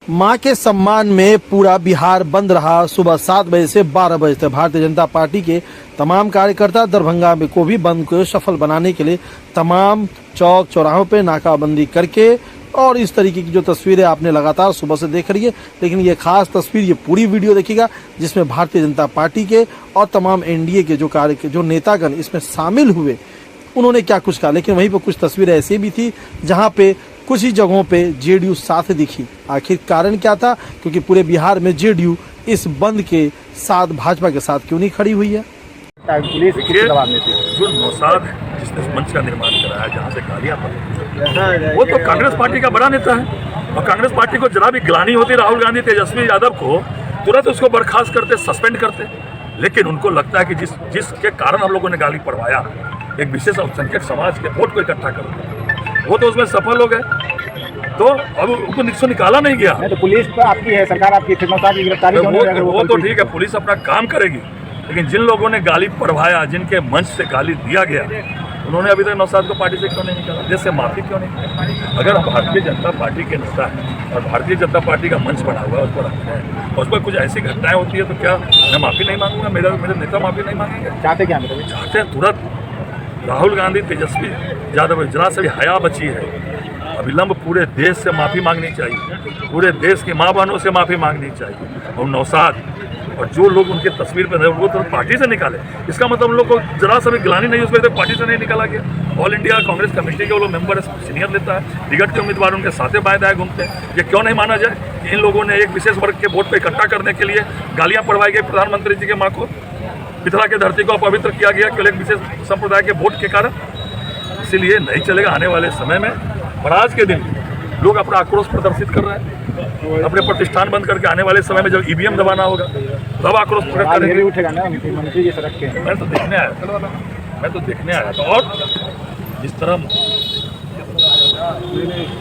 मां के सम्मान में पूरा बिहार बंद रहा। सुबह 7 बजे से 12 बजे तक भारतीय जनता पार्टी के तमाम कार्यकर्ता दरभंगा में को भी बंद को सफल बनाने के लिए तमाम चौक चौराहों पे नाकाबंदी करके, और इस तरीके की जो तस्वीरें आपने लगातार सुबह से देख रही है, लेकिन ये खास तस्वीर, ये पूरी वीडियो देखिएगा जिसमें भारतीय जनता पार्टी के और तमाम एनडीए के जो नेतागण इसमें शामिल हुए, उन्होंने क्या कुछ कहा। लेकिन वहीं पर कुछ तस्वीरें ऐसी भी थी जहां पे कुछ ही जगहों पे जेडीयू साथ दिखी। आखिर कारण क्या था, क्योंकि पूरे बिहार में जेडीयू इस बंद के साथ भाजपा के साथ क्यों नहीं खड़ी हुई है। जो नौसाद है जिसने मंच का निर्माण कराया, जहाँ से गालियाँ पड़ी, वो तो कांग्रेस पार्टी का बड़ा नेता है, और कांग्रेस पार्टी को जरा भी ग्लानि होती राहुल गांधी तेजस्वी यादव को तुरंत उसको बर्खास्त करते, सस्पेंड करते। लेकिन उनको लगता है कि जिसके कारण हम लोगों ने गाली पढ़वाया, एक विशेष अल्पसंख्यक समाज के वोट को इकट्ठा कर, वो तो उसमें सफल हो गए। तो अब उनको निश्चय निकाला नहीं गया। तो पुलिस तो आपकी है, सरकार आपकी, गिरफ्तारी वो तो ठीक है, पुलिस अपना काम करेगी, लेकिन जिन लोगों ने गाली पढ़वाया, जिनके मंच से गाली दिया गया, उन्होंने अभी तक नौसाद को पार्टी से क्यों नहीं निकाला, जैसे माफी क्यों नहीं। अगर भारतीय जनता पार्टी के नेता है और भारतीय जनता पार्टी का मंच बना हुआ है, उसको रखते हैं और उस पर कुछ ऐसी घटनाएं होती है, तो क्या मैं माफी नहीं मांगूंगा, मेरे नेता माफी नहीं मांगेंगे। चाहते क्या चाहते हैं तुरंत राहुल गांधी तेजस्वी यादव जरा से भी हया बची है, अविलंब पूरे देश से माफी मांगनी चाहिए, पूरे देश की माँ बहनों से माफी मांगनी चाहिए। और नौसाद और जो लोग उनके तस्वीर पर रहे, वो तो पार्टी से निकाले। इसका मतलब उन लोग को जरा सा भी गिलानी नहीं, उस पर पार्टी से नहीं निकाला गया। ऑल इंडिया कांग्रेस कमेटी के वो लोग मेंबर सीनियर नेता है, टिकट के उम्मीदवार उनके साथे बाएं दाएं घूमते हैं। ये क्यों नहीं माना जाए कि इन लोगों ने एक विशेष वर्ग के वोट को इकट्ठा करने के लिए गालियाँ पढ़वाई गई प्रधानमंत्री जी के माँ को, मिथिला की धरती को अपवित्र किया गया केवल एक विशेष संप्रदाय के वोट के कारण। इसीलिए नहीं चलेगा आने वाले समय में। और आज के दिन लोग अपना आक्रोश प्रदर्शित कर रहे हैं, अपने प्रतिष्ठान बंद करके आने वाले समय में जब ईवीएम दबाना होगा तब आक्रोश प्रकट करेंगे। उठेगा ना मंत्री जी सड़क के। मैं तो देखने आया था, और जिस तरह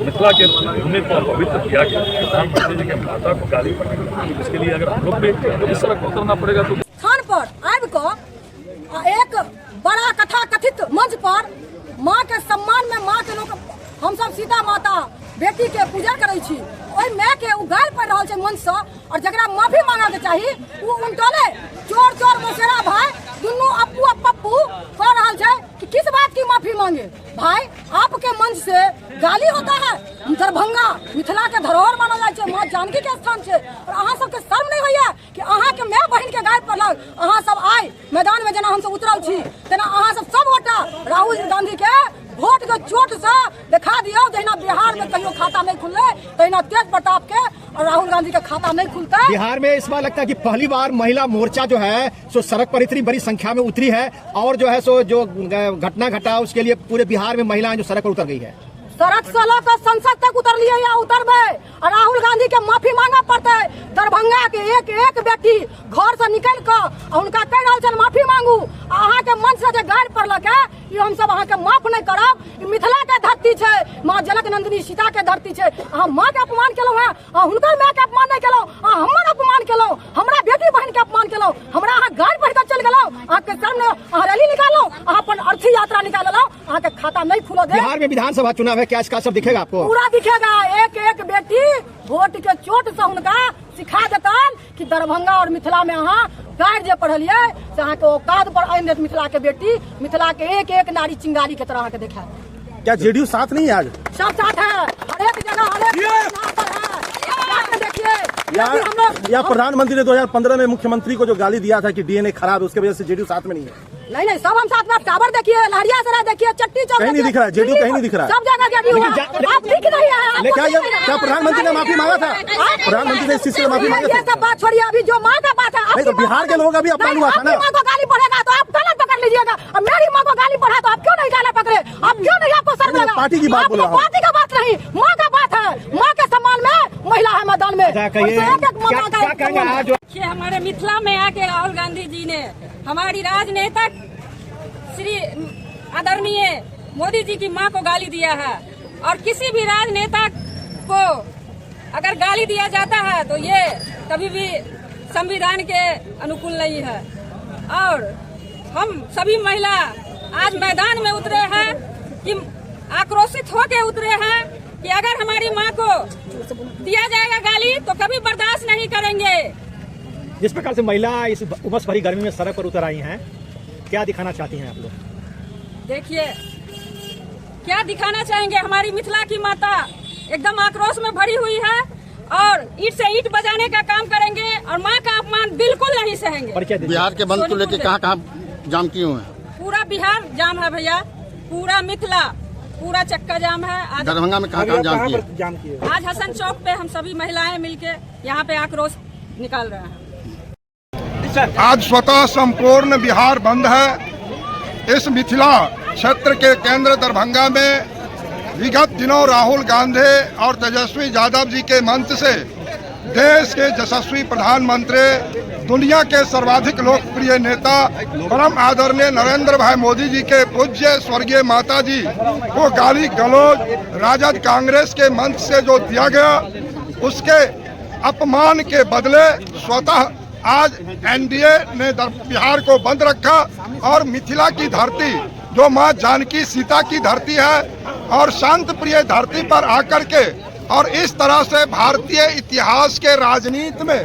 मिथिला के भूमि को पवित्र किया गया, प्रधानमंत्री जी के माता को गाली पड़ी, इसके लिए अगर हम लोग भी इस सड़क पर उतरना पड़ेगा तो स्थान पर आबि कऽ एक बड़ा कथा कथित मंच पर माँ के सम्मान में माँ के लोग हम सब सीता माता बेटी के पूजा करे छी, ओहि माय के उ गाल पड़ रहा है मंच से, और जकरा माफी मांगे के चाहिए वो उनटोले चोर चोर मोसेरा भाई दुनू अप्पू और पप्पू कह रहा है कि किस बात की माफी मांगे। भाई आपके मंच से गाली होता है, दरभंगा मिथिला के धरोहर मानल जाए छै, माँ जानकी के स्थान छै, और अहाँ सबके शर्म नहीं होइया कि अहाँ के माय बहन के गाल पड़लक। अहाँ सब आइ मैदान में जेना हम सब उतरल छी, तेना अहाँ सब गोटा राहुल गांधी के वोट के चोट से दिखा दियो। जहिना बिहार में कहियो खाता नहीं खुलले, तहिना तेज प्रताप के और राहुल गांधी का खाता नहीं खुलता। बिहार में इस बार लगता है कि पहली बार महिला मोर्चा जो है सो सड़क पर इतनी बड़ी संख्या में उतरी है, और जो है सो जो घटना घटा उसके लिए पूरे बिहार में महिलाएं जो सड़क पर उतर गई है। सड़क से लेकर संसद तक उतर लिए या उतरबे, और राहुल गांधी के माफी मांगा पड़ते। दरभंगा के एक एक बेटी घर से निकल कर उनका कह रहा है माफी मांगू। अहाँ के मन से गाड़ पड़लक है, ये हम सब अहाँ के माफ नहीं करब। मिथिला के धरती है, माँ जनक नंदिनी सीता के धरती है। अहाँ माँ के अपमान केलहुँ है, हुनकर माँ के अपमान नहीं केलहुँ, हमर अपमान केलहुँ, हमरा बेटी बहन के अपमान केलहुँ, हमरा अहाँ गाड़ बढ़ कर चल गेलहुँ। अहाँ के सामने अहाँ रैली निकाललहुँ, अहाँ अपन अर्थी यात्रा निकाललहुँ, अहाँ के खाता नहीं खुलो दे। बिहार में विधानसभा चुनाव है, क्या इसका सब दिखेगा आपको? पूरा दिखेगा। एक एक बेटी वोट के चोट से उनका सिखा देता कि दरभंगा और मिथिला में अहाँ गाड़ जे पढ़लिए से अहाँ के औकात पर आइन देत। मिथिला के बेटी, मिथिला के एक एक नारी चिंगारी के तरह के देखा। क्या जेडीयू साथ नहीं है आज? सब साथ है, हर एक जगह हर एक देखिए। या प्रधानमंत्री ने 2015 में मुख्यमंत्री को जो गाली दिया था कि डीएनए खराब है, उसके वजह से जेडीयू साथ में नहीं है। नहीं सब हम साथ में। टावर देखिए, लहरिया सराय देखिए, चट्टी चौक कहीं नहीं दिख रहा है, जेडीयू कहीं नहीं दिख रहा है, सब जगह जेडीयू है। आप दिख नहीं है। क्या प्रधानमंत्री ने माफी मांगा था? प्रधानमंत्री ने इस चीज से माफी मांगा था? ये सब बात छोड़िए, अभी जो माँ का बात है। नहीं तो बिहार के लोगों का भी अपमान हुआ था ना। माँ को गाली पड़ेगा तो आप गलत पकड़ लीजिएगा, और मेरी माँ को गाली पड़ा तो आप क्यों नहीं गाला पकड़े? आप क्यों नहीं, आपको शर्म लगा? पार्टी की बात बोल रहा हूं, पार्टी का बात नहीं, माँ का बात है। माँ के सम्मान में महिला है मैदान में। हमारे मिथिला में आके राहुल गांधी जी ने हमारी राजनेता श्री आदरणीय मोदी जी की मां को गाली दिया है, और किसी भी राजनेता को अगर गाली दिया जाता है तो ये कभी भी संविधान के अनुकूल नहीं है। और हम सभी महिला आज मैदान में उतरे हैं कि आक्रोशित होके उतरे हैं कि अगर हमारी माँ को दिया जाएगा गाली तो कभी बर्दाश्त नहीं करेंगे। जिस प्रकार से महिला इस उमस भरी गर्मी में सड़क पर उतर आई हैं, क्या दिखाना चाहती हैं आप लोग? देखिए क्या दिखाना चाहेंगे, हमारी मिथिला की माता एकदम आक्रोश में भरी हुई है और ईंट से ईंट बजाने का काम करेंगे और माँ का अपमान बिल्कुल नहीं सहेंगे। बिहार के बंद को लेकर कहाँ जाम किए हुए हैं? पूरा बिहार जाम है भैया, पूरा मिथिला पूरा चक्का जाम है। आज दरभंगा में कहाँ जाम किए? आज हसन चौक पे हम सभी महिलाएं मिलके यहाँ पे आक्रोश निकाल रहे हैं। आज स्वतः संपूर्ण बिहार बंद है। इस मिथिला क्षेत्र के केंद्र दरभंगा में विगत दिनों राहुल गांधी और तेजस्वी यादव जी के मंच से देश के यशस्वी प्रधानमंत्री, दुनिया के सर्वाधिक लोकप्रिय नेता परम आदरणीय नरेंद्र भाई मोदी जी के पूज्य स्वर्गीय माता जी को गाली गलौज राजद कांग्रेस के मंच से जो दिया गया, उसके अपमान के बदले स्वतः आज एनडीए ने बिहार को बंद रखा और मिथिला की धरती जो मां जानकी सीता की धरती है और शांत प्रिय धरती पर आकर के और इस तरह से भारतीय इतिहास के राजनीति में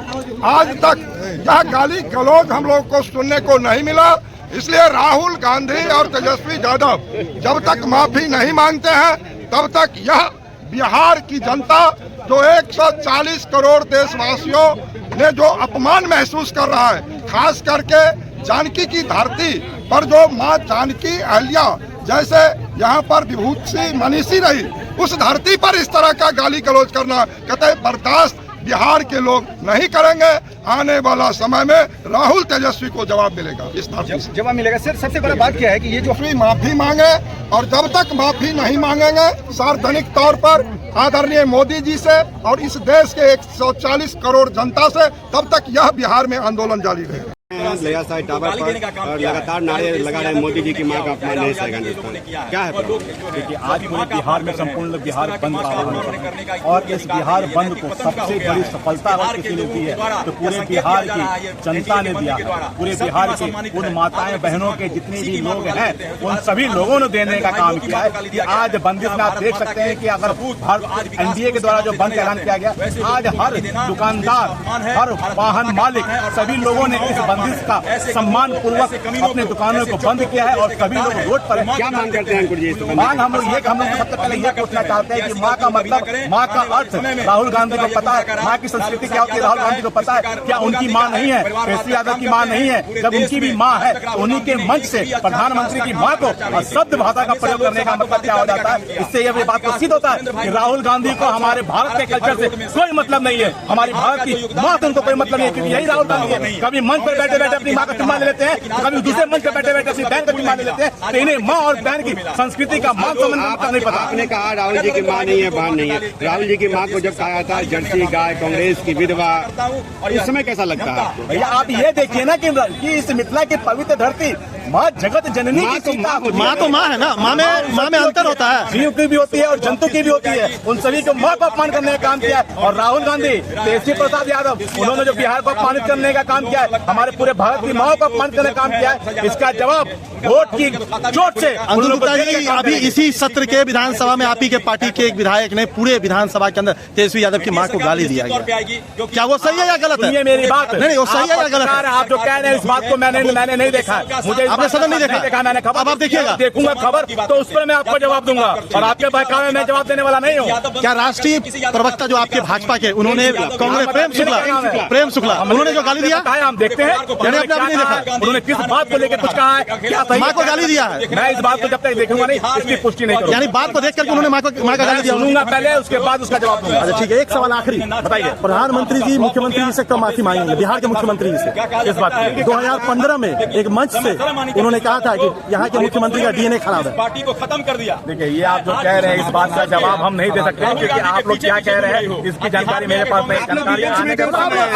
आज तक यह गाली गलौज हम लोग को सुनने को नहीं मिला। इसलिए राहुल गांधी और तेजस्वी यादव जब तक माफी नहीं मांगते हैं तब तक यह बिहार की जनता जो 140 करोड़ देशवासियों ने जो अपमान महसूस कर रहा है, खास करके जानकी की धरती पर जो मां जानकी अहल्या जैसे यहाँ पर विभूति मनीषी रही, उस धरती पर इस तरह का गाली गलौज करना कतई बर्दाश्त बिहार के लोग नहीं करेंगे। आने वाला समय में राहुल तेजस्वी को जवाब मिलेगा, इस धरती से जवाब मिलेगा। सर सबसे बड़ा बात क्या है कि ये जो माफी मांगे और जब तक माफी नहीं मांगेंगे सार्वजनिक तौर पर आदरणीय मोदी जी से और इस देश के 140 करोड़ जनता से, तब तक यह बिहार में आंदोलन जारी रहेगा। लगातार टावर पर और लगातार नारे लगा रहे मोदी जी की मां का अपमान नहीं सहेगा हिंदुस्तान। क्या है? देखिए आज पूरे बिहार में संपूर्ण बिहार बंद रहा और इस बिहार बंद को सबसे बड़ी सफलता अगर किसी ने दी है तो पूरे बिहार की जनता ने दिया है। पूरे बिहार के उन माताएं बहनों के जितने भी लोग हैं उन सभी लोगों ने देने का काम किया है कि आज बंदिश में आप देख सकते हैं कि अगर एनडीए के द्वारा जो बंद ऐलान किया गया, आज हर दुकानदार, हर वाहन मालिक, सभी लोगों ने इस बंदिश का सम्मान पूर्वक अपने दुकानों को बंद किया है और सभी लोग रोड पर क्या मांग करते हैं? मांग हम लोग सबसे पहले ये पूछना चाहते हैं कि माँ का मतलब, माँ का अर्थ राहुल गांधी को पता है, माँ की संस्कृति क्या होती है राहुल गांधी को पता है। क्या उनकी माँ नहीं है? तेजस्वी यादव की माँ नहीं है? जब उनकी भी माँ है तो उन्हीं के मंच से प्रधानमंत्री की माँ को शब्द भाषा का प्रयोग करने का मतलब क्या हो जाता है? इससे यह बात को सिद्ध होता है कि राहुल गांधी को हमारे भारत के कल्चर से कोई मतलब नहीं है, हमारी भारत की माँ से उनको कोई मतलब नहीं है, क्योंकि यही राहुल गांधी है। कभी मंच पर बैठे बैठे अपनी माँ का चुम्मा ले लेते हैं, कभी दूसरे मंच पर बैठे बैठे अपनी बहन का चुम्मा ले लेते हैं, तो इन्हें माँ और बहन की संस्कृति का मान सम्मान नहीं पता। आपने कहा राहुल जी की माँ नहीं है, बहन नहीं है। राहुल जी की माँ को जब कहा था जर्सी गाय, कांग्रेस की विधवा, इस समय कैसा लगता है? भैया आप ये देखिए ना कि इस मिथिला की पवित्र धरती माँ जगत जननी की सीता, माँ तो माँ है ना, माँ में अंतर होता है, जीव की भी होती है और जंतु की भी होती है। उन सभी को माँ को अपमान करने का काम किया है। और राहुल गांधी, तेजस्वी प्रसाद यादव, उन्होंने जो बिहार को अपमानित करने का काम किया है, हमारे पूरे भारत की माँ को अपमान करने का काम किया है, इसका जवाब वोट की चोट से। अभी इसी सत्र के विधानसभा में आप ही के पार्टी के एक विधायक ने पूरे विधानसभा के अंदर तेजस्वी यादव की मां को गाली दिया गया, क्या वो सही है या गलत है? मेरी बात नहीं, वो सही है या गलत है? आप जो कह रहे हैं इस बात को मैंने नहीं देखा है, मुझे आपने सदन नहीं देखा, मैंने खबर, अब आप देखिएगा, देखूंगा खबर तो उस पर मैं आपको जवाब दूंगा और आपके बहकावे में मैं जवाब देने वाला नहीं हूँ। क्या राष्ट्रीय प्रवक्ता जो आपके भाजपा के, उन्होंने कांग्रेस प्रेम शुक्ला उन्होंने जो गाली दिया, हम देखते हैं उन्होंने किस बात को लेकर कुछ कहा है, क्या माँ को गाली दिया है? मैं इस बात को जब तक देखूंगा नहीं इसकी पुष्टि नहीं करूंगा। यानी बात को देख करके उन्होंने माँ का गाली दिया, सुनूंगा पहले उसके बाद उसका जवाब दूंगा। अच्छा ठीक है, एक सवाल आखिरी बताइए, प्रधानमंत्री जी मुख्यमंत्री जी से कब माफी मांगेंगे? बिहार के मुख्यमंत्री जी से इस बात 2015 में एक मंच से उन्होंने कहा था कि यहाँ के मुख्यमंत्री का डीएनए खराब है, पार्टी को खत्म कर दिया। देखिए ये आप जो कह रहे हैं इस बात का जवाब हम नहीं दे सकते क्योंकि आप लोग क्या कह रहे हैं इसकी जानकारी मेरे पास नहीं।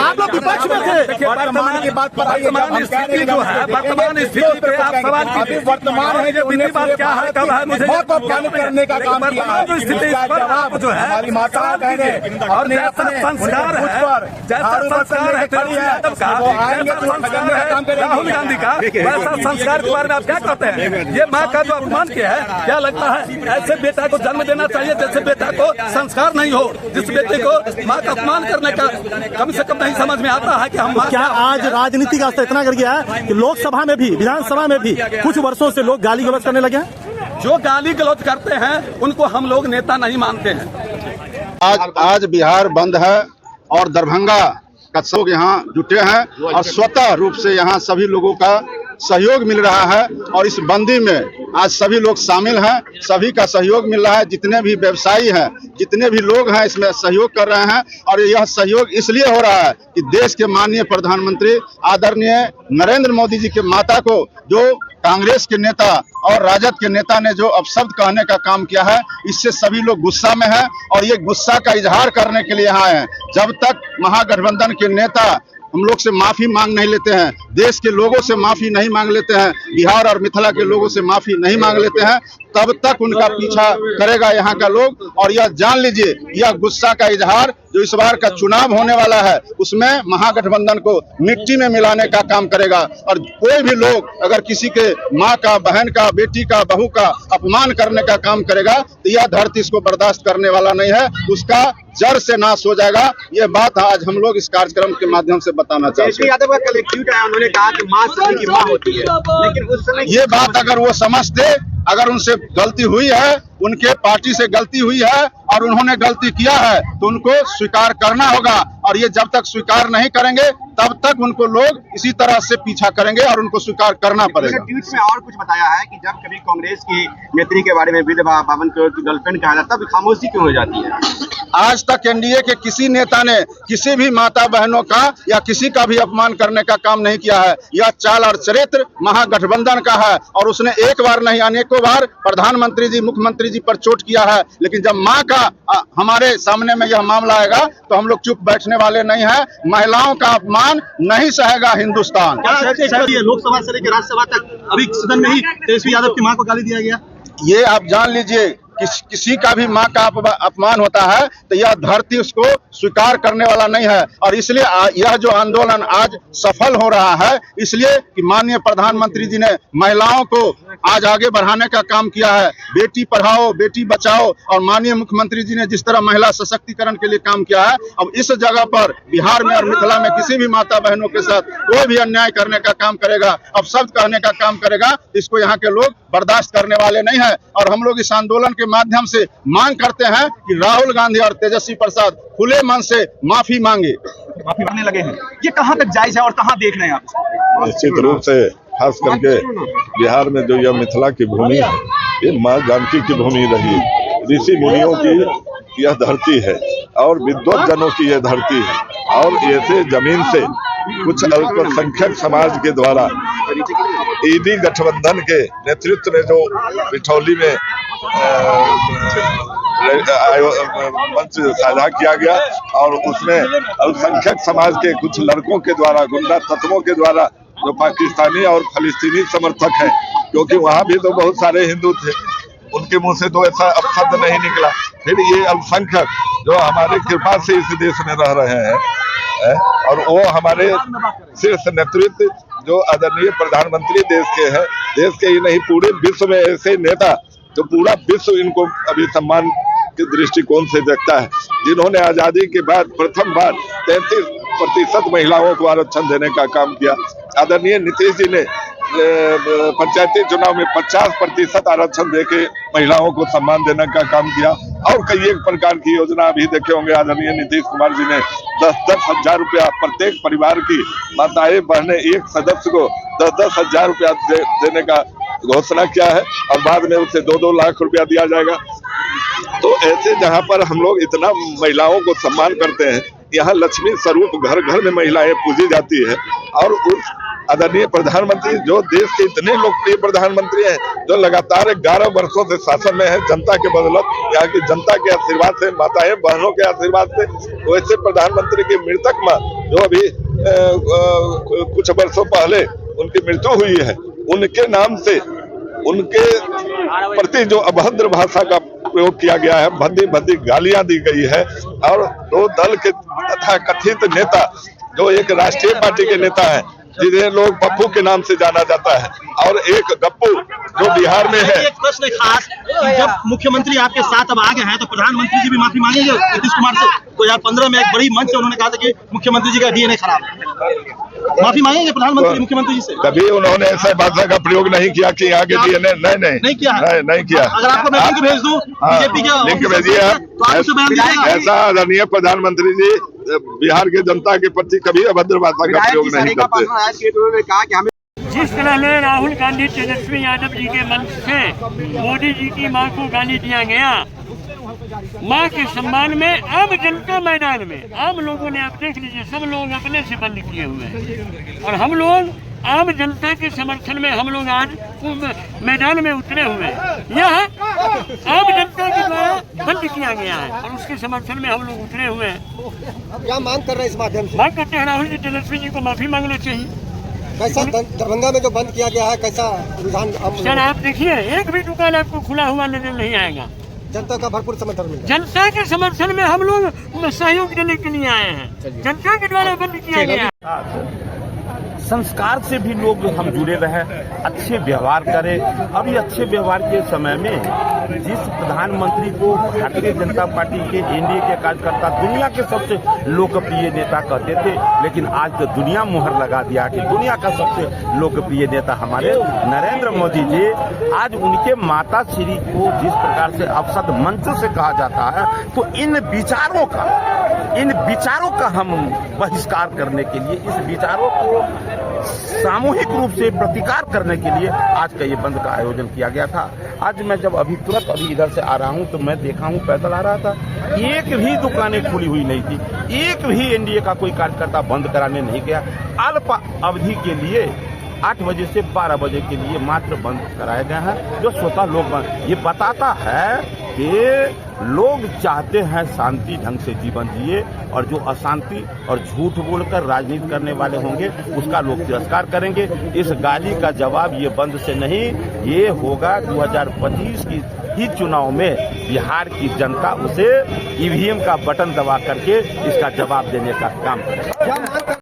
आप लोग विपक्ष में थे, वर्तमान की बात बताइए, वर्तमान है जो क्या है कब है मुझे करने का काम किया है, जवाब जो है हमारी माता कहने और संस्कार है, जैसा संस्कार है राहुल गांधी का, वैसा संस्कार के बारे में आप क्या कहते हैं? ये माँ का जो अपमान किया है, क्या लगता है ऐसे बेटा को जन्म देना चाहिए जैसे बेटा को संस्कार नहीं हो, जिस बेटे को माँ का अपमान करने का कम से कम नहीं समझ में आता है कि हम क्या आज राजनीति का स्तर इतना कर गया है कि लोकसभा में भी, विधानसभा में भी कुछ वर्षों से लोग गाली गलौज करने लगे हैं? जो गाली गलौज करते हैं उनको हम लोग नेता नहीं मानते हैं। आज बिहार बंद है और दरभंगा का लोग यहाँ जुटे हैं और स्वतः रूप से यहाँ सभी लोगों का सहयोग मिल रहा है और इस बंदी में आज सभी लोग शामिल हैं, सभी का सहयोग मिल रहा है। जितने भी व्यवसायी हैं, जितने भी लोग हैं इसमें सहयोग कर रहे हैं और यह सहयोग इसलिए हो रहा है कि देश के माननीय प्रधानमंत्री आदरणीय नरेंद्र मोदी जी के माता को जो कांग्रेस के नेता और राजद के नेता ने जो अपशब्द कहने का काम किया है, इससे सभी लोग गुस्सा में हैं और ये गुस्सा का इजहार करने के लिए यहाँ हैं। जब तक महागठबंधन के नेता हम लोग से माफी मांग नहीं लेते हैं, देश के लोगों से माफी नहीं मांग लेते हैं, बिहार और मिथिला के लोगों से माफी नहीं मांग लेते हैं, तब तक उनका पीछा करेगा यहाँ का लोग। और यह जान लीजिए, यह गुस्सा का इजहार जो इस बार का चुनाव होने वाला है उसमें महागठबंधन को मिट्टी में मिलाने का काम करेगा। और कोई भी लोग अगर किसी के माँ का, बहन का, बेटी का, बहू का अपमान करने का काम करेगा तो यह धरती इसको बर्दाश्त करने वाला नहीं है, उसका जड़ से नाश हो जाएगा। ये बात आज हम लोग इस कार्यक्रम के माध्यम से बताना चाहते हैं। यादव का कल एक ट्वीट आया, उन्होंने कहा कि माँ सभी की माँ होती है, लेकिन उस समय ये बात अगर वो समझते, अगर उनसे गलती हुई है, उनके पार्टी से गलती हुई है और उन्होंने गलती किया है तो उनको स्वीकार करना होगा। और ये जब तक स्वीकार नहीं करेंगे तब तक उनको लोग इसी तरह से पीछा करेंगे और उनको स्वीकार करना पड़ेगा। ट्वीट में और कुछ बताया है कि जब कभी कांग्रेस की नेत्री के बारे में विधवा, 52 करोड़ की गर्लफ्रेंड कहा जाता है तब खामोशी क्यों हो जाती है? आज तक एनडीए के किसी नेता ने किसी भी माता बहनों का या किसी का भी अपमान करने का काम नहीं किया है। यह चाल और चरित्र महागठबंधन का है और उसने एक बार नहीं अनेकों बार प्रधानमंत्री जी, मुख्यमंत्री जी पर चोट किया है। लेकिन जब माँ का हमारे सामने में यह मामला आएगा तो हम लोग चुप बैठने वाले नहीं हैं। महिलाओं का अपमान नहीं सहेगा हिंदुस्तान। लोकसभा से लेकर राज्यसभा तक अभी सदन में ही तेजस्वी यादव की मां को गाली दिया गया। ये आप जान लीजिए, किसी का भी माँ का अपमान होता है तो यह धरती उसको स्वीकार करने वाला नहीं है। और इसलिए यह जो आंदोलन आज सफल हो रहा है इसलिए कि माननीय प्रधानमंत्री जी ने महिलाओं को आज आगे बढ़ाने का काम किया है। बेटी पढ़ाओ, बेटी बचाओ, और माननीय मुख्यमंत्री जी ने जिस तरह महिला सशक्तिकरण के लिए काम किया है, अब इस जगह पर बिहार में और मिथिला में किसी भी माता बहनों के साथ कोई भी अन्याय करने का काम करेगा, अपशब्द कहने का काम करेगा, इसको यहाँ के लोग बर्दाश्त करने वाले नहीं है। और हम लोग इस आंदोलन के माध्यम से मांग करते हैं कि राहुल गांधी और तेजस्वी प्रसाद खुले मन से माफी मांगे। माफी मांगने लगे हैं, ये कहां तक जायज है और कहां देख रहे हैं आप? निश्चित रूप से खास करके बिहार में जो यह मिथिला की भूमि है, ये माँ जानकी की भूमि रही, ऋषि मुनियों की यह धरती है और विद्वत जनों की यह धरती है। और ऐसे जमीन से कुछ अल्पसंख्यक समाज के द्वारा ईडी गठबंधन के नेतृत्व में जो बिठौली में मंच साझा किया गया और उसमें अल्पसंख्यक समाज के कुछ लड़कों के द्वारा, गुंडा तत्वों के द्वारा, जो पाकिस्तानी और फलस्तीनी समर्थक हैं, क्योंकि वहाँ भी तो बहुत सारे हिंदू थे, उनके मुंह से तो ऐसा अपशब्द नहीं निकला। फिर ये अल्पसंख्यक जो हमारे कृपा से इस देश में रह रहे हैं और वो हमारे शीर्ष नेतृत्व जो आदरणीय प्रधानमंत्री देश के हैं, देश के ही नहीं पूरे विश्व में ऐसे नेता जो पूरा विश्व इनको अभी सम्मान के दृष्टिकोण से देखता है, जिन्होंने आजादी के बाद प्रथम बार 33% महिलाओं को आरक्षण देने का काम किया। आदरणीय नीतीश जी ने पंचायती चुनाव में 50% आरक्षण देके महिलाओं को सम्मान देने का काम किया। और कई एक प्रकार की योजना अभी देखे होंगे, आदरणीय नीतीश कुमार जी ने 10-10 हजार रुपया प्रत्येक परिवार की माताएं बहनें एक सदस्य को 10-10 हजार रुपया देने का घोषणा किया है और बाद में उसे 2-2 लाख रुपया दिया जाएगा। तो ऐसे जहां पर हम लोग इतना महिलाओं को सम्मान करते हैं, यहाँ लक्ष्मी स्वरूप घर घर में महिलाएं पूजी जाती है। और उस आदरणीय प्रधानमंत्री जो देश के इतने लोकप्रिय प्रधानमंत्री हैं, जो लगातार 11 वर्षों से शासन में है, जनता के बदौलत, यहाँ की जनता के आशीर्वाद से, माताएं बहनों के आशीर्वाद से, वैसे प्रधानमंत्री की मृतक माँ जो अभी कुछ वर्षों पहले उनकी मृत्यु हुई है, उनके नाम से उनके प्रति जो अभद्र भाषा का प्रयोग किया गया है, भद्दी भद्दी गालियां दी गई है। और दो दल के तथा कथित नेता जो एक राष्ट्रीय पार्टी के नेता हैं, जिन्हें लोग पप्पू के नाम से जाना जाता है, और एक गप्पू जो बिहार में है। एक प्रश्न खास, जब मुख्यमंत्री आपके साथ अब आ गए हैं तो प्रधानमंत्री जी भी माफी मांगेंगे नीतीश कुमार से? 2015 में एक बड़ी मंच से उन्होंने कहा था कि मुख्यमंत्री जी का डीएनए खराब है, माफी मांगेंगे प्रधानमंत्री मुख्यमंत्री जी से? कभी उन्होंने ऐसा भाषा का प्रयोग नहीं किया कि यहाँ के डीएनए नहीं किया, नहीं किया। अगर आपको मैं लिंक भेज दूं बीजेपी के लिंक भेजिए आप। ऐसा आदरणीय प्रधानमंत्री जी बिहार के जनता के प्रति कभी अभद्र भाषा का प्रयोग नहीं करते। जिस तरह ने राहुल गांधी तेजस्वी यादव जी के मंच से मोदी जी की मां को गाली दिया गया, मां के सम्मान में आम जनता मैदान में आम लोगों ने, आप देख लीजिए, सब लोग अपने से बंद किए हुए हैं, और हम लोग आम जनता के समर्थन में हम लोग आज मैदान में उतरे हुए हैं। यह आम जनता के द्वारा बंद किया गया है और उसके समर्थन में हम लोग उतरे हुए हैं। क्या मांग कर रहे हैं इस माध्यम से? मांग करते हैं राहुल जी तेजस्वी जी को माफी मांगना चाहिए। कैसा दरभंगा में जो बंद किया गया है, कैसा रुझान? सर आप देखिए, एक भी दुकान आपको खुला हुआ नजर नहीं आएगा। जनता का भरपूर समर्थन मिला। जनता के समर्थन में हम लोग सहयोग देने के लिए आए हैं, जनता के द्वारा बंद किया गया। संस्कार से भी लोग हम जुड़े रहे, अच्छे व्यवहार करें। अभी अच्छे व्यवहार के समय में जिस प्रधानमंत्री को भारतीय जनता पार्टी के एनडीए के कार्यकर्ता दुनिया के सबसे लोकप्रिय नेता कहते थे, लेकिन आज तो दुनिया मुहर लगा दिया कि दुनिया का सबसे लोकप्रिय नेता हमारे नरेंद्र मोदी जी। आज उनके माता श्री को जिस प्रकार से अपशब्द मंच से कहा जाता है, तो इन विचारों का हम बहिष्कार करने के लिए, इस विचारों को सामूहिक रूप से प्रतिकार करने के लिए आज का ये बंद का आयोजन किया गया था। आज मैं जब तुरंत इधर से आ रहा हूँ तो मैं देखा हूँ, पैदल आ रहा था, एक भी दुकानें खुली हुई नहीं थी, एक भी एनडीए का कोई कार्यकर्ता बंद कराने नहीं गया। अल्प अवधि के लिए 8 बजे से 12 बजे के लिए मात्र बंद कराए गए हैं, जो स्वतः लोग बंद। ये बताता है कि लोग चाहते हैं शांति ढंग से जीवन जिए, और जो अशांति और झूठ बोलकर राजनीति करने वाले होंगे उसका लोग तिरस्कार करेंगे। इस गाली का जवाब ये बंद से नहीं, ये होगा 2025 की ही चुनाव में बिहार की जनता उसे ईवीएम का बटन दबा करके इसका जवाब देने का काम करेगी।